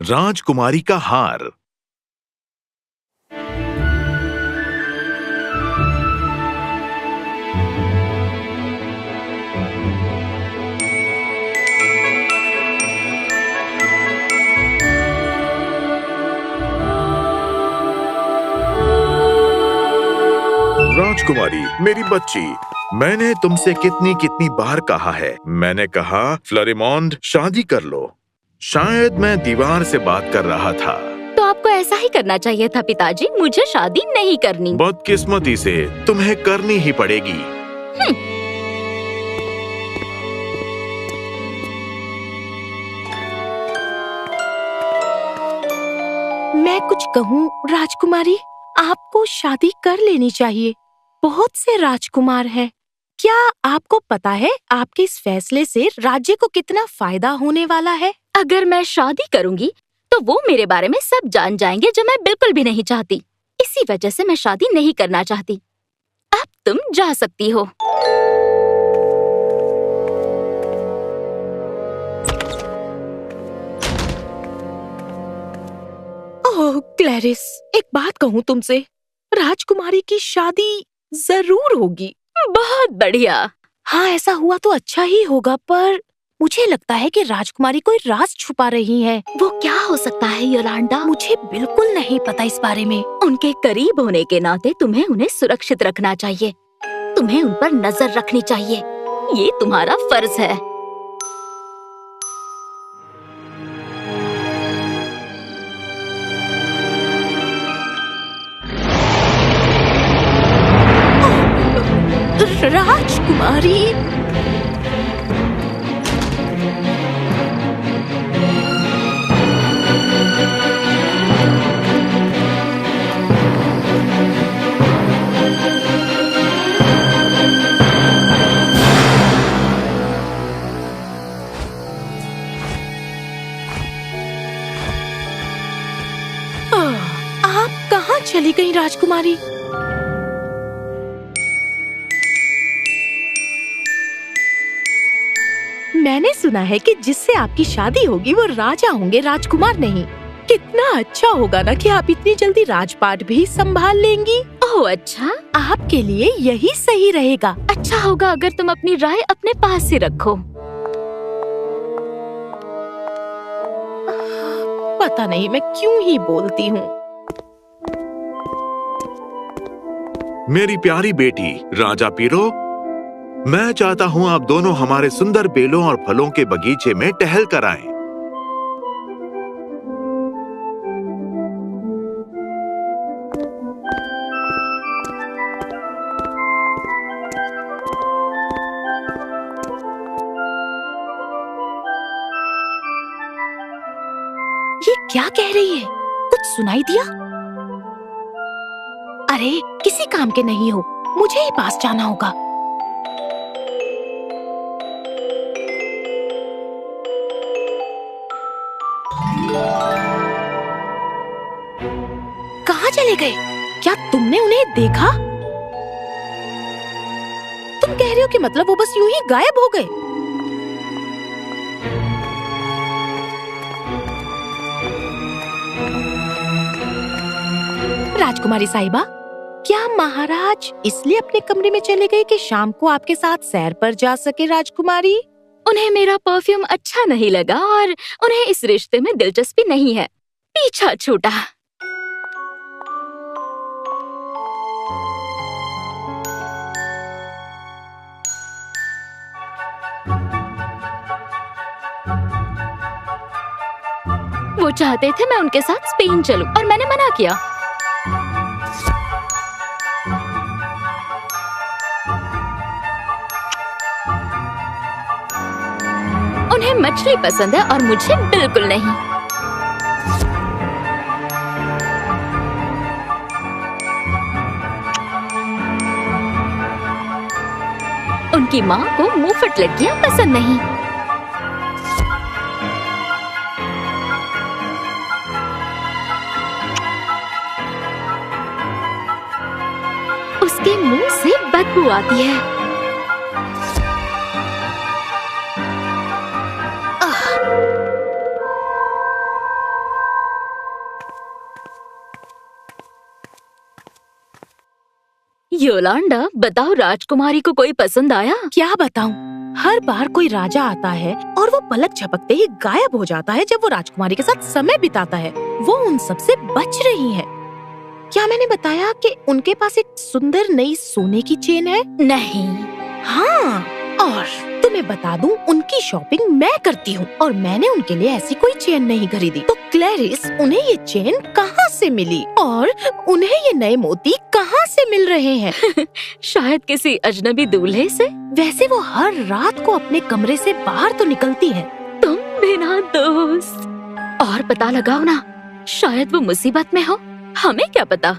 राजकुमारी का हार। राजकुमारी, मेरी बच्ची, मैंने तुमसे कितनी कितनी बार कहा है। मैंने कहा फ्लोरिमोंड शादी कर लो। शायद मैं दीवार से बात कर रहा था। तो आपको ऐसा ही करना चाहिए था पिताजी। मुझे शादी नहीं करनी। बदकिस्मती से तुम्हें करनी ही पड़ेगी। मैं कुछ कहूँ राजकुमारी, आपको शादी कर लेनी चाहिए। बहुत से राजकुमार हैं। क्या आपको पता है आपके इस फैसले से राज्य को कितना फायदा होने वाला है? अगर मैं शादी करूंगी तो वो मेरे बारे में सब जान जाएंगे, जो मैं बिल्कुल भी नहीं चाहती। इसी वजह से मैं शादी नहीं करना चाहती। अब तुम जा सकती हो। ओह क्लैरिस, एक बात कहूँ तुमसे, राजकुमारी की शादी जरूर होगी। बहुत बढ़िया। हाँ, ऐसा हुआ तो अच्छा ही होगा, पर मुझे लगता है कि राजकुमारी कोई राज छुपा रही है। वो क्या हो सकता है योलांडा? मुझे बिल्कुल नहीं पता इस बारे में। उनके करीब होने के नाते तुम्हें उन्हें सुरक्षित रखना चाहिए। तुम्हें उन पर नजर रखनी चाहिए। ये तुम्हारा फर्ज है। राजकुमारी, आप कहाँ चली गई राजकुमारी? मैंने सुना है कि जिससे आपकी शादी होगी वो राजा होंगे, राजकुमार नहीं। कितना अच्छा होगा ना कि आप इतनी जल्दी राजपाट भी संभाल लेंगी। ओह अच्छा, आपके लिए यही सही रहेगा। अच्छा होगा अगर तुम अपनी राय अपने पास ही रखो। पता नहीं मैं क्यों ही बोलती हूँ। मेरी प्यारी बेटी राजा पीरो, मैं चाहता हूँ आप दोनों हमारे सुंदर बेलों और फलों के बगीचे में टहल कर आएं। ये क्या कह रही है? कुछ सुनाई दिया? अरे किसी काम के नहीं हो, मुझे ही पास जाना होगा। कहाँ चले गए? क्या तुमने उन्हें देखा? तुम कह रहे हो कि मतलब वो बस यूं ही गायब हो गए? राजकुमारी साहिबा, क्या महाराज इसलिए अपने कमरे में चले गए कि शाम को आपके साथ सैर पर जा सके? राजकुमारी, उन्हें मेरा परफ्यूम अच्छा नहीं लगा और उन्हें इस रिश्ते में दिलचस्पी नहीं है। पीछा छूटा। वो चाहते थे मैं उनके साथ स्पेन चलूं और मैंने मना किया। उन्हें मछली पसंद है और मुझे बिल्कुल नहीं। उनकी माँ को मुफ्त लड़कियां पसंद नहीं। उसके मुंह से बदबू आती है। योलांडा, बताओ राजकुमारी को कोई पसंद आया? क्या बताऊं, हर बार कोई राजा आता है और वो पलक झपकते ही गायब हो जाता है जब वो राजकुमारी के साथ समय बिताता है। वो उन सब से बच रही है। क्या मैंने बताया कि उनके पास एक सुंदर नई सोने की चेन है? नहीं। हाँ, और तुम्हें बता दूं, उनकी शॉपिंग मैं करती हूँ और मैंने उनके लिए ऐसी कोई चेन नहीं खरीदी। तो क्लैरिस, उन्हें ये चेन कहाँ से मिली और उन्हें ये नए मोती कहाँ से मिल रहे हैं? शायद किसी अजनबी दूल्हे से। वैसे वो हर रात को अपने कमरे से बाहर तो निकलती है। तुम बिना दोस्त। और पता लगाओ ना, शायद वो मुसीबत में हो, हमें क्या पता।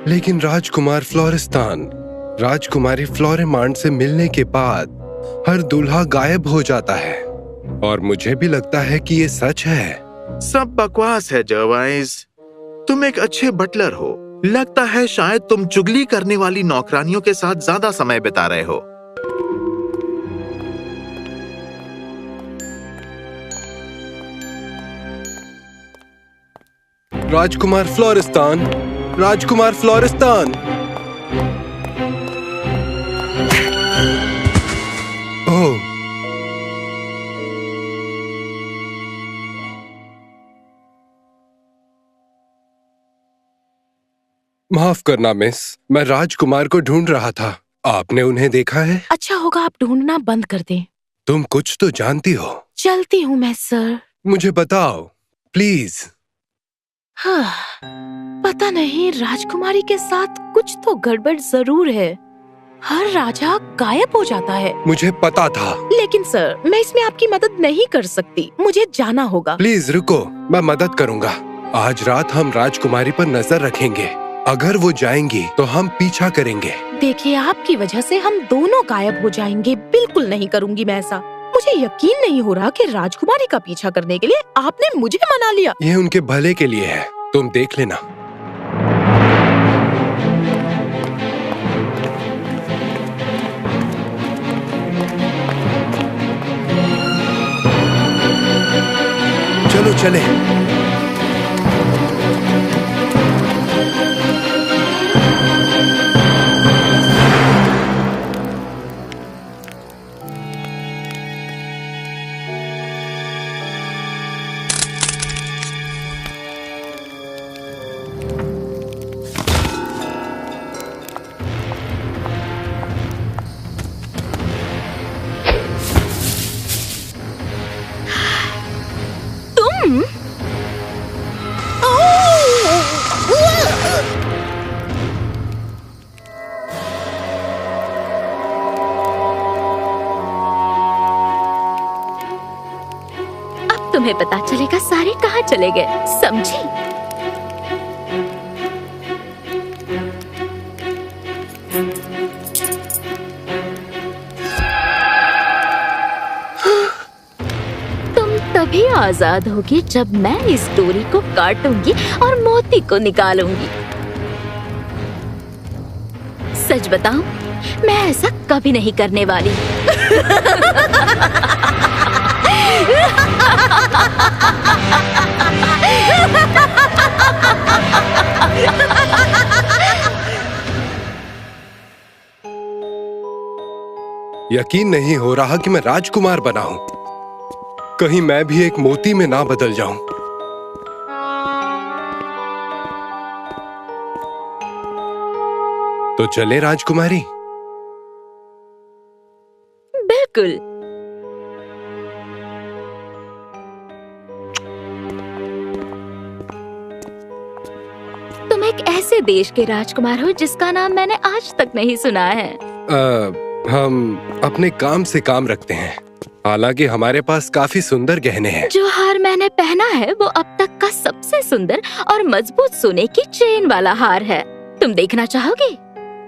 लेकिन राजकुमार फ्लोरिस्तान, राजकुमारी फ्लोरिमांड से मिलने के बाद हर दूल्हा गायब हो जाता है और मुझे भी लगता है कि ये सच है। सब बकवास है जर्वाइस। तुम एक अच्छे बटलर हो। लगता है शायद तुम चुगली करने वाली नौकरानियों के साथ ज्यादा समय बिता रहे हो। राजकुमार फ्लोरिस्तान, राजकुमार फ्लोरिस्तान। ओह, माफ करना मिस, मैं राजकुमार को ढूंढ रहा था। आपने उन्हें देखा है? अच्छा होगा आप ढूंढना बंद कर दें। तुम कुछ तो जानती हो। चलती हूँ मैं सर। मुझे बताओ प्लीज। हाँ, पता नहीं, राजकुमारी के साथ कुछ तो गड़बड़ जरूर है। हर राजा गायब हो जाता है। मुझे पता था। लेकिन सर, मैं इसमें आपकी मदद नहीं कर सकती। मुझे जाना होगा। प्लीज रुको, मैं मदद करूंगा। आज रात हम राजकुमारी पर नजर रखेंगे। अगर वो जाएंगी तो हम पीछा करेंगे। देखिए, आपकी वजह से हम दोनों गायब हो जाएंगे। बिल्कुल नहीं करूंगी मैं ऐसा। मुझे यकीन नहीं हो रहा कि राजकुमारी का पीछा करने के लिए आपने मुझे मना लिया। ये उनके भले के लिए है, तुम देख लेना। चलो चले। तुम्हें पता चलेगा सारे कहाँ चले गए, समझी? तुम तभी आजाद होगी जब मैं इस डोरी को काटूंगी और मोती को निकालूंगी। सच बताऊं, मैं ऐसा कभी नहीं करने वाली। यकीन नहीं हो रहा कि मैं राजकुमार बना हूं। कहीं मैं भी एक मोती में ना बदल जाऊं। तो चले राजकुमारी। बिल्कुल। तुम एक ऐसे देश के राजकुमार हो जिसका नाम मैंने आज तक नहीं सुना है। हम अपने काम से काम रखते हैं। हालांकि हमारे पास काफी सुंदर गहने हैं। जो हार मैंने पहना है वो अब तक का सबसे सुंदर और मजबूत सोने की चेन वाला हार है। तुम देखना चाहोगे?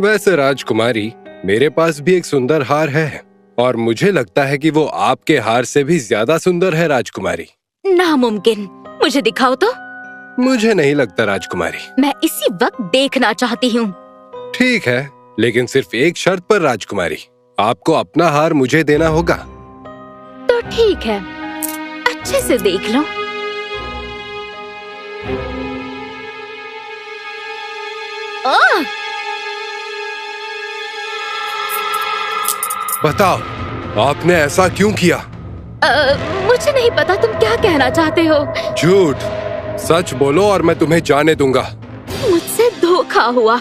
वैसे राजकुमारी, मेरे पास भी एक सुंदर हार है और मुझे लगता है कि वो आपके हार से भी ज्यादा सुंदर है राजकुमारी। नामुमकिन, मुझे दिखाओ तो। मुझे नहीं लगता राजकुमारी। मैं इसी वक्त देखना चाहती हूँ। ठीक है, लेकिन सिर्फ एक शर्त पर राजकुमारी। आपको अपना हार मुझे देना होगा। तो ठीक है, अच्छे से देख लो। आह! बताओ, आपने ऐसा क्यों किया? मुझे नहीं पता तुम क्या कहना चाहते हो। झूठ, सच बोलो और मैं तुम्हें जाने दूंगा। मुझसे धोखा हुआ।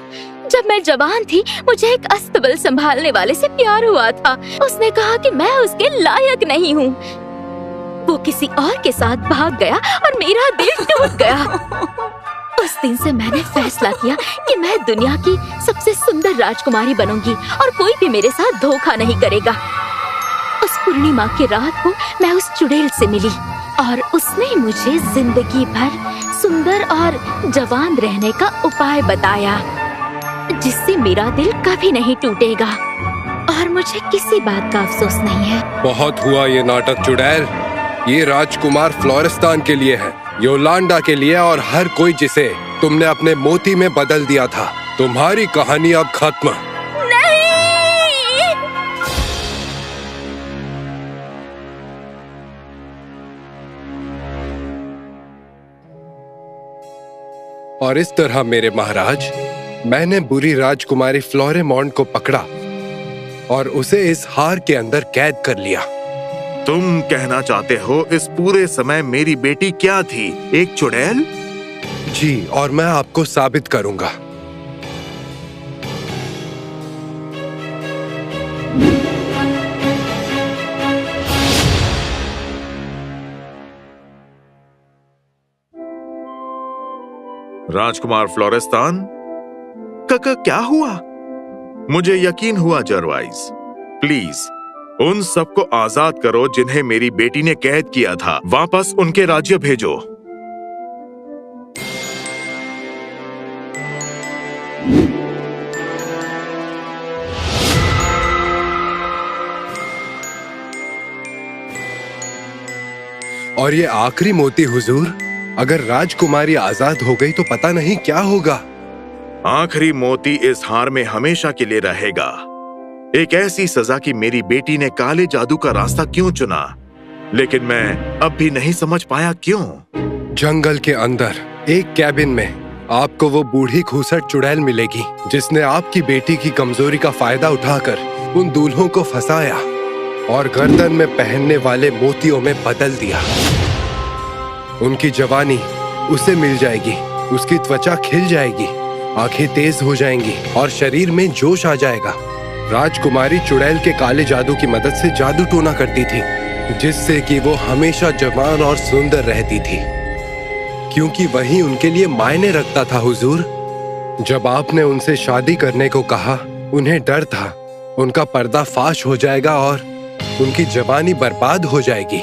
जब मैं जवान थी, मुझे एक अस्तबल संभालने वाले से प्यार हुआ था। उसने कहा कि मैं उसके लायक नहीं हूँ। वो किसी और के साथ भाग गया और मेरा दिल टूट गया। उस दिन से मैंने फैसला किया कि मैं दुनिया की सबसे सुंदर राजकुमारी बनूंगी और कोई भी मेरे साथ धोखा नहीं करेगा। उस पूर्णिमा की रात को मैं उस चुड़ैल से मिली और उसने मुझे जिंदगी भर सुंदर और जवान रहने का उपाय बताया, जिससे मेरा दिल कभी नहीं टूटेगा और मुझे किसी बात का अफसोस नहीं है। बहुत हुआ ये नाटक चुड़ैल। ये राजकुमार फ्लोरिस्तान के लिए है, योलांडा के लिए और हर कोई जिसे तुमने अपने मोती में बदल दिया था। तुम्हारी कहानी अब खत्म। नहीं! और इस तरह मेरे महाराज, मैंने बुरी राजकुमारी फ्लोरेमॉन्ड को पकड़ा और उसे इस हार के अंदर कैद कर लिया। तुम कहना चाहते हो इस पूरे समय मेरी बेटी क्या थी? एक चुड़ैल? जी, और मैं आपको साबित करूंगा। राजकुमार फ्लोरिस्तान, क्या हुआ? मुझे यकीन हुआ जरवाइस। प्लीज उन सबको आजाद करो जिन्हें मेरी बेटी ने कैद किया था। वापस उनके राज्य भेजो। और ये आखिरी मोती हुजूर, अगर राजकुमारी आजाद हो गई तो पता नहीं क्या होगा। आखिरी मोती इस हार में हमेशा के लिए रहेगा। एक ऐसी सजा कि मेरी बेटी ने काले जादू का रास्ता क्यों चुना, लेकिन मैं अब भी नहीं समझ पाया क्यों। जंगल के अंदर एक कैबिन में आपको वो बूढ़ी खूसट चुड़ैल मिलेगी जिसने आपकी बेटी की कमजोरी का फायदा उठाकर उन दूल्हों को फंसाया और गर्दन में पहनने वाले मोतियों में बदल दिया। उनकी जवानी उसे मिल जाएगी, उसकी त्वचा खिल जाएगी, आंखें तेज हो जाएंगी और शरीर में जोश आ जाएगा। राजकुमारी चुड़ैल के काले जादू की मदद से जादू टोना करती थी, जिससे कि वो हमेशा जवान और सुंदर रहती थी, क्योंकि वही उनके लिए मायने रखता था हुजूर। जब आपने उनसे शादी करने को कहा, उन्हें डर था उनका पर्दा फाश हो जाएगा और उनकी जवानी बर्बाद हो जाएगी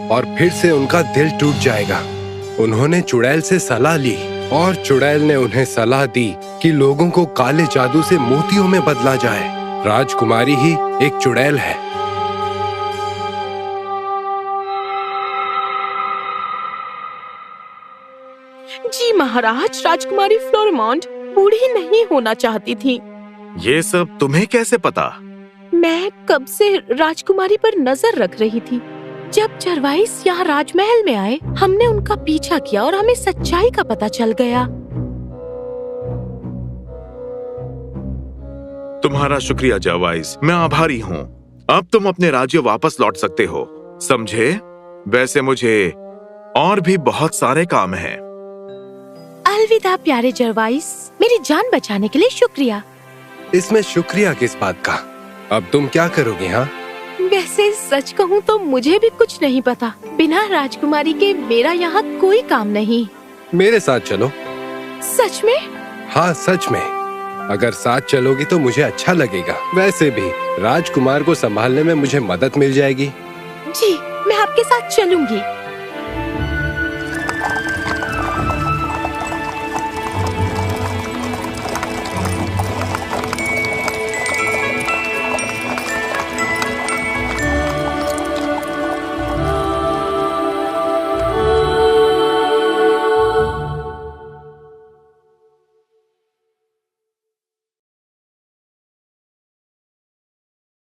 और फिर से उनका दिल टूट जाएगा। उन्होंने चुड़ैल से सलाह ली और चुड़ैल ने उन्हें सलाह दी कि लोगों को काले जादू से मोतियों में बदला जाए। राजकुमारी ही एक चुड़ैल है। जी महाराज, राजकुमारी फ्लोरेमॉन्ड बूढ़ी नहीं होना चाहती थी। ये सब तुम्हें कैसे पता? मैं कब से राजकुमारी पर नजर रख रही थी। जब जरवाइस यहाँ राजमहल में आए, हमने उनका पीछा किया और हमें सच्चाई का पता चल गया। तुम्हारा शुक्रिया जरवाइस, मैं आभारी हूँ। अब तुम अपने राज्य वापस लौट सकते हो, समझे? वैसे मुझे और भी बहुत सारे काम हैं। अलविदा प्यारे जरवाइस, मेरी जान बचाने के लिए शुक्रिया। इसमें शुक्रिया किस बात का? अब तुम क्या करोगे? हाँ, वैसे सच कहूँ तो मुझे भी कुछ नहीं पता। बिना राजकुमारी के मेरा यहाँ कोई काम नहीं। मेरे साथ चलो। सच में? हाँ, सच में। अगर साथ चलोगी तो मुझे अच्छा लगेगा। वैसे भी राजकुमार को संभालने में मुझे मदद मिल जाएगी। जी, मैं आपके साथ चलूंगी।